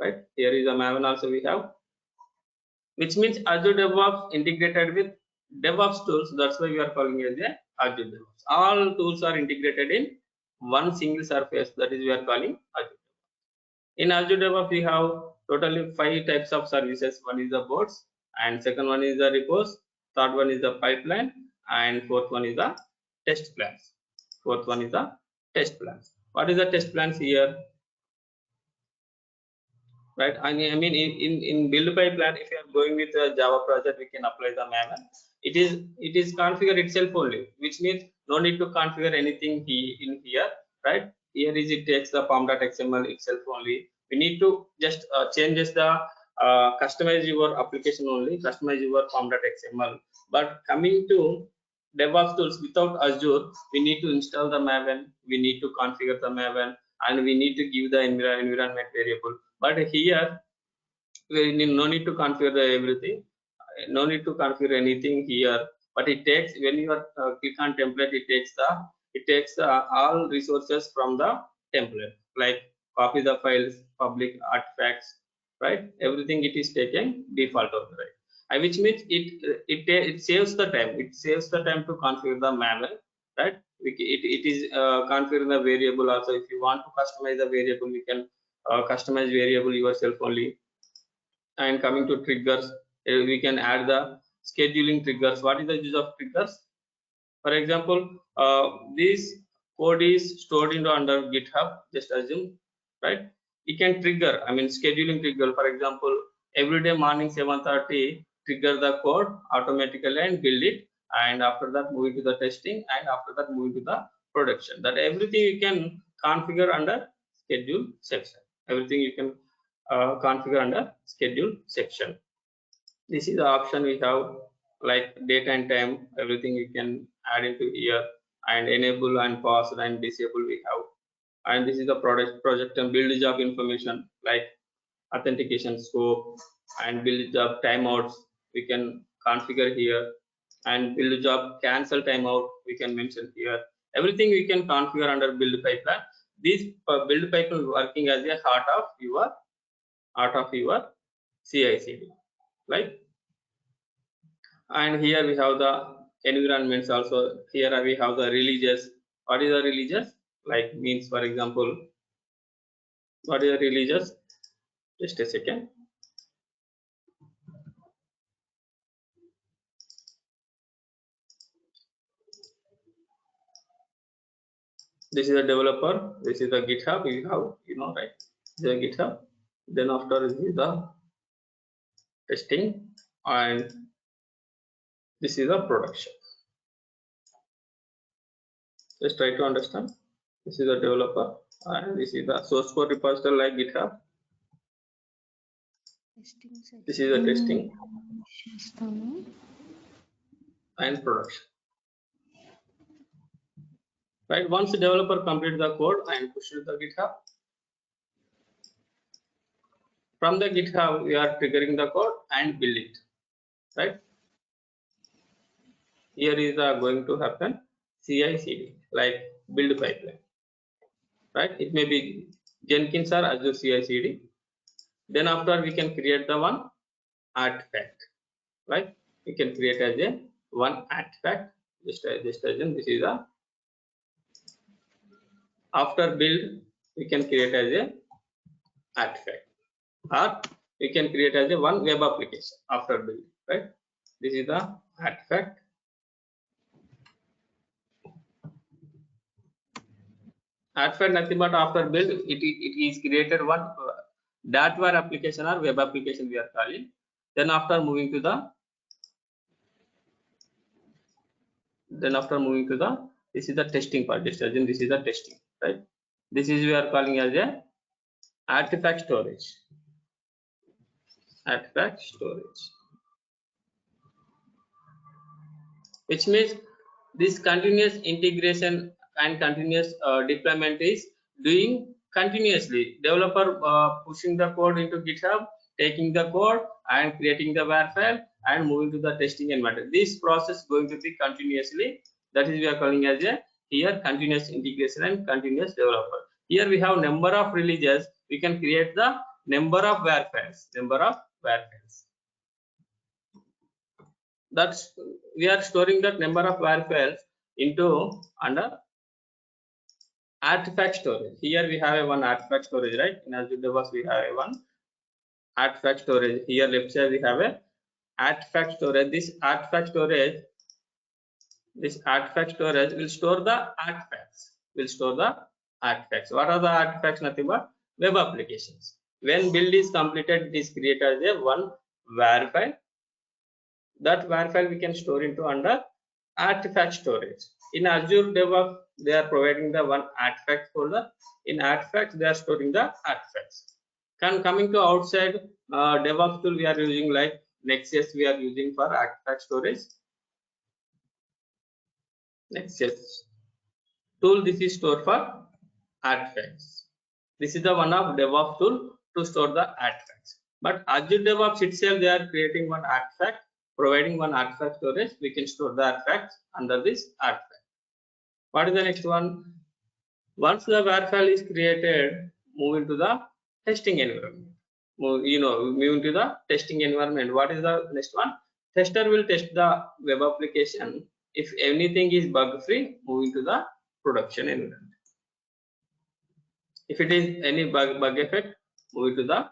right? Here is a Maven also we have, which means Azure DevOps integrated with DevOps tools. That's why we are calling it as Azure DevOps. All tools are integrated in one single surface. That is we are calling Azure. In Azure DevOps, we have totally 5 types of services. One is the boards, and second one is the repos, third one is the pipeline, and fourth one is the test plans. Fourth one is the test plans. What is the test plans here? Right, I mean in build pipeline, if you are going with a Java project, we can apply the Maven. It is configured itself only, which means no need to configure anything in here, right? Here is it takes the pom.xml itself only. We need to just changes the customize your application only, customize your pom.xml. But coming to DevOps tools without Azure, we need to install the Maven, we need to configure the Maven, and we need to give the environment variable. But here we no need to configure everything, no need to configure anything here. But it takes, when you are click on template, it takes all resources from the template, like copy the files, public artifacts, right? Everything it is taken default of the right, which means it saves the time. It saves the time to configure the Maven, right? It is configuring the variable also. If you want to customize the variable, we can customize variable yourself only. And coming to triggers, we can add the scheduling triggers. What is the use of triggers? For example, this code is stored into under GitHub, just assume, right? You can trigger, I mean scheduling trigger. For example, every day morning 7:30, trigger the code automatically and build it, and after that moving to the testing, and after that moving to the production. That everything you can configure under schedule section. Everything you can configure under schedule section. This is the option we have, like date and time, everything you can add into here, and enable and pause and disable we have. And this is the project and build job information, like authentication scope and build job timeouts we can configure here, and build job cancel timeout we can mention here. Everything we can configure under build pipeline. This build pipeline working as a heart of your CI/CD, right? And here we have the environments also. Here we have the releases. What is the releases? Like means, for example, what is the releases? Just a second. This is the developer. This is the GitHub. We have, right? The GitHub. Then after is the testing, and this is the production. Just try to understand. This is the developer, and this is the source code repository like GitHub. This is the testing and production. Right. Once the developer completes the code and push it to the GitHub, from the GitHub we are triggering the code and build it. Right. Here is going to happen CI/CD, like build pipeline. Right. It may be Jenkins or Azure CI/CD. Then after we can create the one artifact. Right. We can create as a one artifact. Just assume this is a. After build, we can create as a artifact, or we can create as a one web application after build, right? This is the artifact. Artifact nothing but after build, it is created one .var application or web application we are calling. Then after moving to the, this is the testing part. Just assume this is the testing, right? This is we are calling as a artifact storage. Artifact storage, which means this continuous integration and continuous deployment is doing continuously. Developer pushing the code into GitHub, taking the code and creating the var file and moving to the testing environment. This process going to be continuously. That is we are calling as a here continuous integration and continuous developer. Here we have number of releases. We can create the number of var files. That's we are storing that number of var files into under artifact storage. Here we have a one artifact storage, right? In Azure DevOps we have a one artifact storage. Here left side we have a artifact storage. This artifact storage will store the artifacts. What are the artifacts? Nothing but web applications. When build is completed, it is created as a one var file. That var file we can store into under artifact storage. In Azure DevOps, they are providing the one artifact folder. In artifacts, they are storing the artifacts. Coming to outside DevOps tool, we are using like Next.js. We are using for artifact storage. Next.js tool, this is stored for artifacts. This is the one of DevOps tool to store the artifacts. But Azure DevOps itself, they are creating one artifact, providing one artifact storage. We can store the artifacts under this artifact. What is the next one? Once the var file is created, move into the testing environment. Move into the testing environment. What is the next one? Tester will test the web application. If anything is bug free, move into the production environment. If it is any bug effect, move into the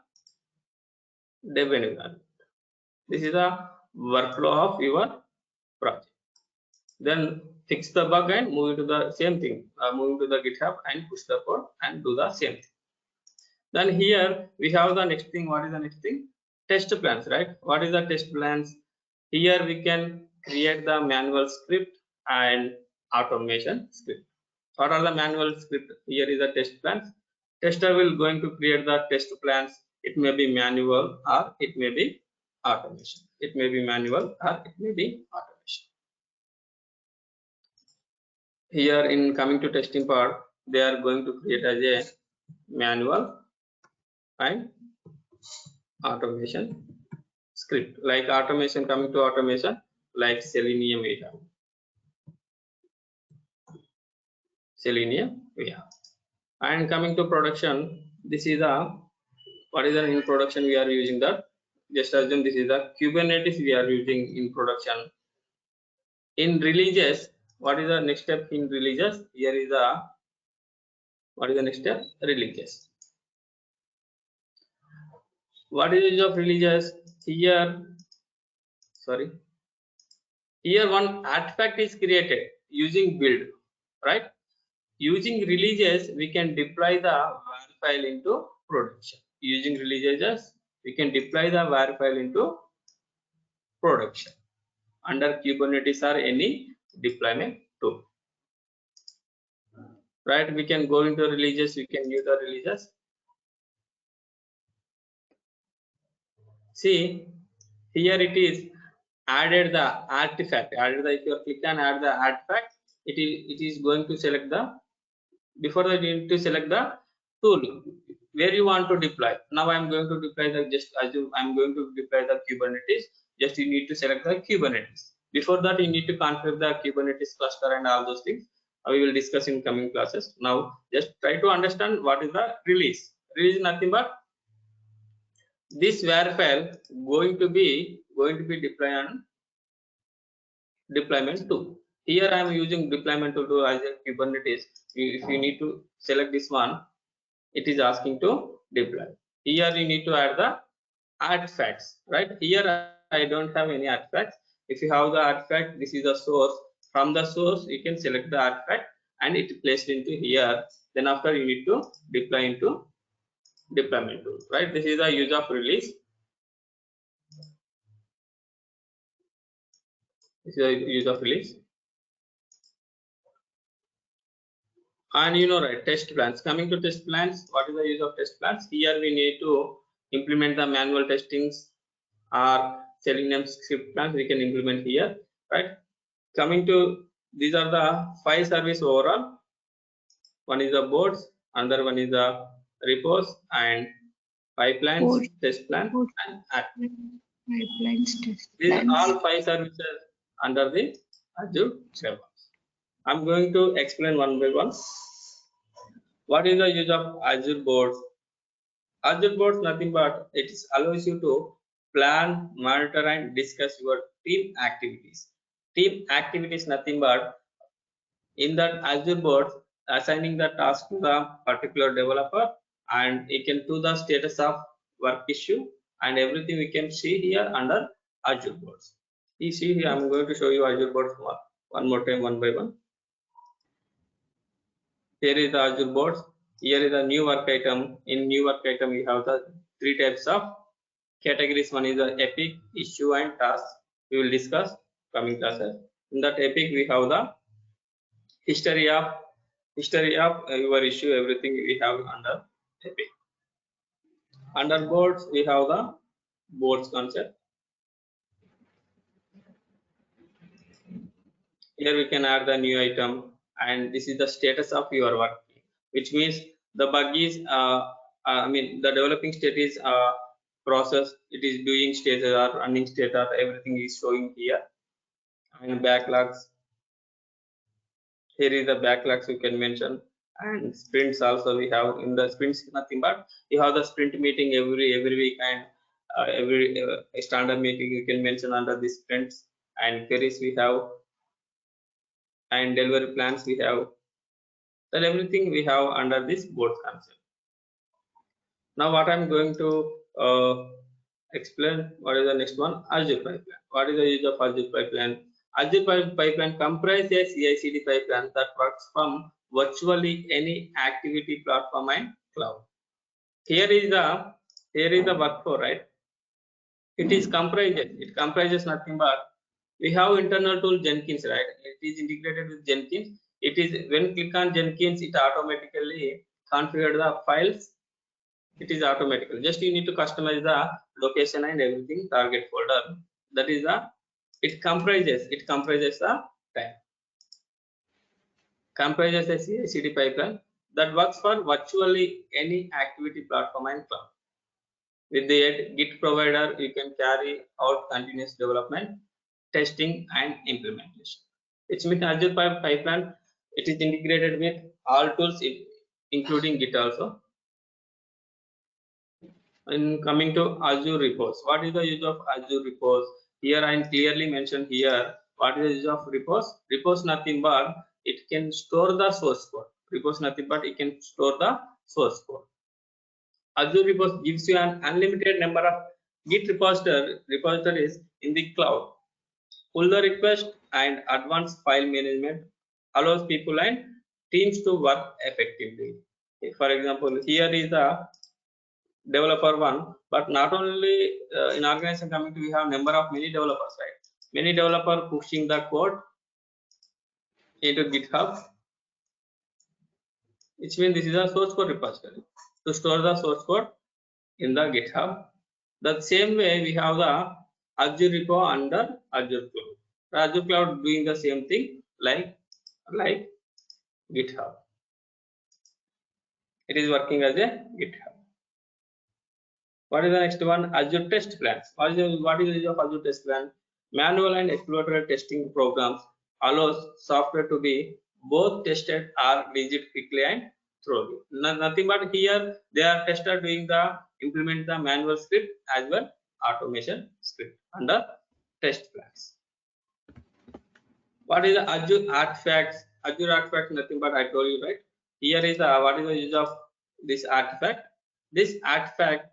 dev environment. This is the workflow of your project. Then fix the bug and move into the same thing. Move into the GitHub and push the code and do the same thing. Then here we have the next thing. What is the next thing? Test plans, right? What is the test plans? Here we can create the manual script and automation script. What are the manual script? Here is the test plans. Tester will going to create the test plans. It may be manual or it may be automation. It may be manual or it may be automation. Here in coming to testing part, they are going to create as a manual and automation script. Like automation, coming to automation, like Selenium we have. And coming to production, this is the what is the in production we are using that. Just assume this is the Kubernetes we are using in production. In releases, what is the next step in releases? Here is the what is the next step? Releases. What is the use of releases? Here one artifact is created using build, right? Using releases, we can deploy the var file into production. Using releases, we can deploy the var file into production under Kubernetes or any deployment tool. Right? We can go into releases. We can use the releases. See, here it is added the artifact. If you click and add the artifact, it is going to select the. Before that, you need to select the tool where you want to deploy. Now I am going to deploy I'm going to deploy the Kubernetes. Just you need to select the Kubernetes. Before that, you need to configure the Kubernetes cluster and all those things. We will discuss in coming classes. Now just try to understand what is the release. Release is nothing but this var file going to be deployed on deployment tool. Here I am using deployment tool to Azure Kubernetes. If you need to select this one, it is asking to deploy. Here you need to add the artifacts, right? Here I don't have any artifacts. If you have the artifact, this is the source. From the source, you can select the artifact and it placed into here. Then after you need to deploy into deployment tool, right? This is the use of release. This is the use of release. And right, test plans. Coming to test plans, what is the use of test plans? Here we need to implement the manual testings or Selenium script plans. We can implement here, right? Coming to these are the 5 service overall. One is the boards, another one is the repos and pipelines, test plan, and pipelines, test these plans. are all 5 services under the Azure DevOps. I'm going to explain one by one. What is the use of Azure boards? Azure boards nothing but it allows you to plan, monitor, and discuss your team activities. Team activities nothing but in that Azure board assigning the task to the particular developer, and you can do the status of work issue and everything we can see here under Azure boards. You see here, I'm going to show you Azure boards one more time, one by one. Here is the Azure boards. Here is the new work item. In new work item, we have the three types of categories. One is the epic, issue, and task. We will discuss coming classes. In that epic, we have the history of your issue. Everything we have under epic. Under boards, we have the boards concept. Here we can add the new item, and this is the status of your work, which means the bug is the developing state is process, it is doing state or running state or everything is showing here. And backlogs, here is the backlogs you can mention. And sprints also we have. In the sprints nothing but you have the sprint meeting every week, and every standard meeting you can mention under the sprints. And queries we have, and delivery plans we have. That everything we have under this board concept. Now what I'm going to explain, what is the next one? Azure pipeline. What is the use of Azure pipeline? Azure pipeline comprises a CI/CD pipeline that works from virtually any activity platform and cloud. Here is the workflow, right? It comprises nothing but we have internal tool Jenkins, right? It is integrated with Jenkins. It is when click on Jenkins, it automatically configure the files. It is automatically. Just you need to customize the location and everything, target folder. That is the it comprises the time. Comprises a CI/CD pipeline that works for virtually any activity platform and cloud. With the Git provider, you can carry out continuous development, testing, and implementation. Which means Azure pipeline, it is integrated with all tools, including Git also. And coming to Azure Repos, what is the use of Azure Repos? Here I clearly mentioned here what is the use of Repos. Repos nothing but it can store the source code. Repos nothing but it can store the source code. Azure Repos gives you an unlimited number of Git repositories in the cloud. Pull the request and advanced file management allows people and teams to work effectively. For example, here is the developer one, but not only in organization community we have number of many developers, right? Many developers pushing the code into GitHub, which means this is a source code repository to store the source code in the GitHub. The same way we have the Azure repo under Azure Cloud. The Azure Cloud doing the same thing like GitHub. It is working as a GitHub. What is the next one? Azure test plans. What is the use of Azure test plan? Manual and exploratory testing programs allows software to be both tested or released quickly and thoroughly. Nothing but here they are tester doing the implement the manual script as well automation script under test plans. What is the Azure artifacts? Azure artifacts nothing but I told you, right? Here is the what is the use of this artifact? This artifact,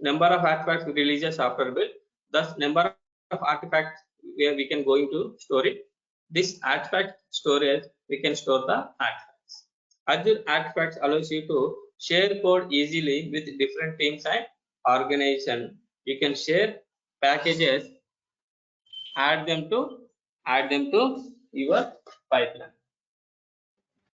number of artifacts we release a software build, thus number of artifacts where we can go into store it. This artifact storage we can store the artifacts. Azure artifacts allows you to share code easily with different teams and organization. You can share packages, add them to your pipeline.